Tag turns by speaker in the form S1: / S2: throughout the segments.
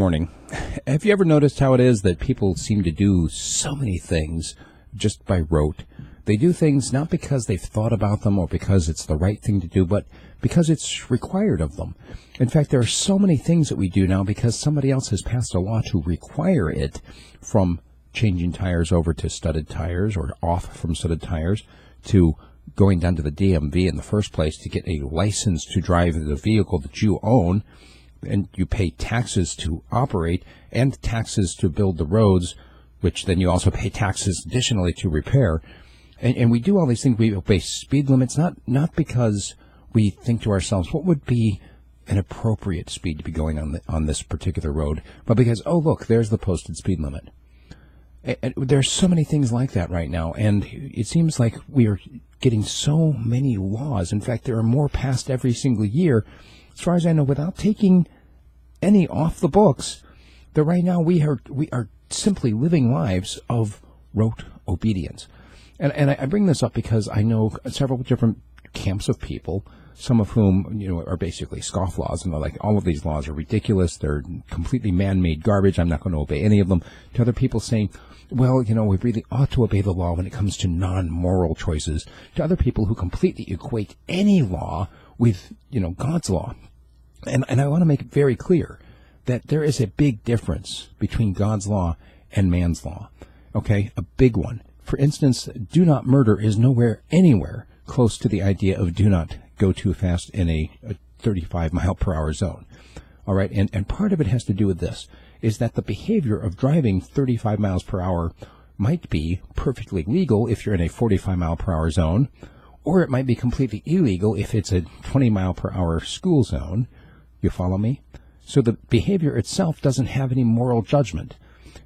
S1: Morning. Have you ever noticed how it is that people seem to do so many things just by rote? They do things not because they've thought about them or because it's the right thing to do, but because it's required of them. In fact, there are so many things that we do now because somebody else has passed a law to require it, from changing tires over to studded tires or off from studded tires to going down to the DMV in the first place to get a license to drive the vehicle that you own. And you pay taxes to operate and taxes to build the roads, which then you also pay taxes additionally to repair. And we do all these things. We obey speed limits, not because we think to ourselves, what would be an appropriate speed to be going on this particular road, but because, oh, look, there's the posted speed limit. And there's so many things like that right now, and it seems like we are getting so many laws. In fact, there are more passed every single year, as far as I know, without taking any off the books, that right now we are simply living lives of rote obedience. And I bring this up because I know several different camps of people, some of whom, are basically scofflaws, and they're like, all of these laws are ridiculous, they're completely man-made garbage, I'm not going to obey any of them. To other people saying, well, we really ought to obey the law when it comes to non-moral choices. To other people who completely equate any law with, God's law. And I want to make it very clear that there is a big difference between God's law and man's law. Okay? A big one. For instance, do not murder is anywhere close to the idea of do not go too fast in a 35 mile per hour zone. All right? And part of it has to do with this, is that the behavior of driving 35 miles per hour might be perfectly legal if you're in a 45 mile per hour zone, or it might be completely illegal if it's a 20 mile per hour school zone. You follow me? So the behavior itself doesn't have any moral judgment.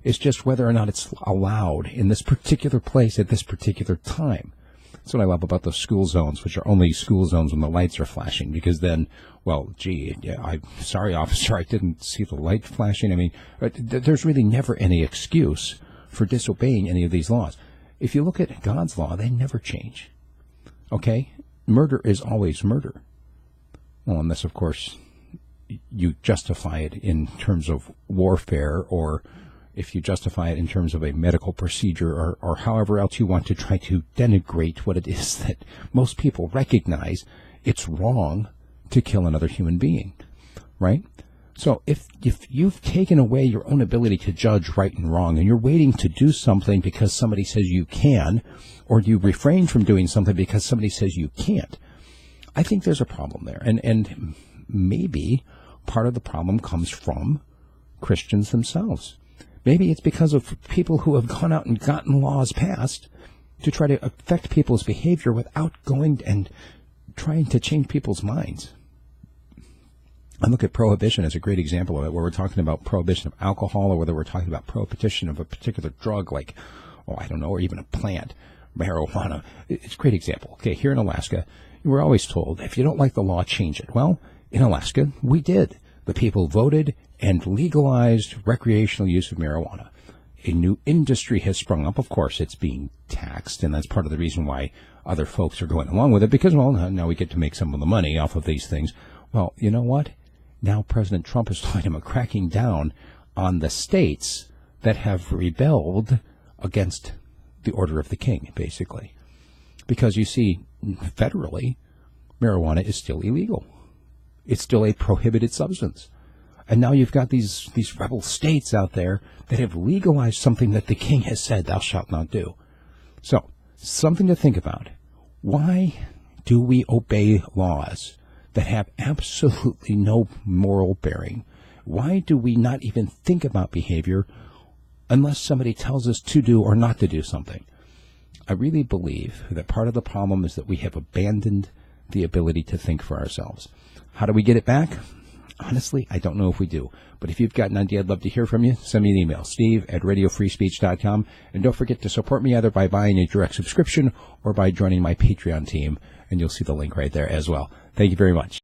S1: It's just whether or not it's allowed in this particular place at this particular time. That's what I love about the school zones, which are only school zones when the lights are flashing, because then, well, gee, I'm sorry, officer, I didn't see the light flashing. I mean, there's really never any excuse for disobeying any of these laws. If you look at God's law, they never change. Okay? Murder is always murder. Well, unless, of course, you justify it in terms of warfare, or if you justify it in terms of a medical procedure, or however else you want to try to denigrate what it is that most people recognize it's wrong to kill another human being, right? So if you've taken away your own ability to judge right and wrong, and you're waiting to do something because somebody says you can, or you refrain from doing something because somebody says you can't, I think there's a problem there. And maybe part of the problem comes from Christians themselves. Maybe it's because of people who have gone out and gotten laws passed to try to affect people's behavior without going and trying to change people's minds. I look at prohibition as a great example of it, where we're talking about prohibition of alcohol, or whether we're talking about prohibition of a particular drug like, or even a plant, marijuana. It's a great example. Okay, here in Alaska, we're always told, if you don't like the law, change it. Well, in Alaska, we did. The people voted and legalized recreational use of marijuana. A new industry has sprung up. Of course, it's being taxed, and that's part of the reason why other folks are going along with it, because, well, now we get to make some of the money off of these things. Well, you know what? Now President Trump is talking about cracking down on the states that have rebelled against the order of the king, basically. Because, you see, federally, marijuana is still illegal. It's still a prohibited substance. And now you've got these rebel states out there that have legalized something that the king has said thou shalt not do. So, something to think about. Why do we obey laws that have absolutely no moral bearing? Why do we not even think about behavior unless somebody tells us to do or not to do something? I really believe that part of the problem is that we have abandoned the ability to think for ourselves. How do we get it back? Honestly, I don't know if we do. But if you've got an idea, I'd love to hear from you. Send me an email, steve@radiofreespeech.com. And don't forget to support me either by buying a direct subscription or by joining my Patreon team. And you'll see the link right there as well. Thank you very much.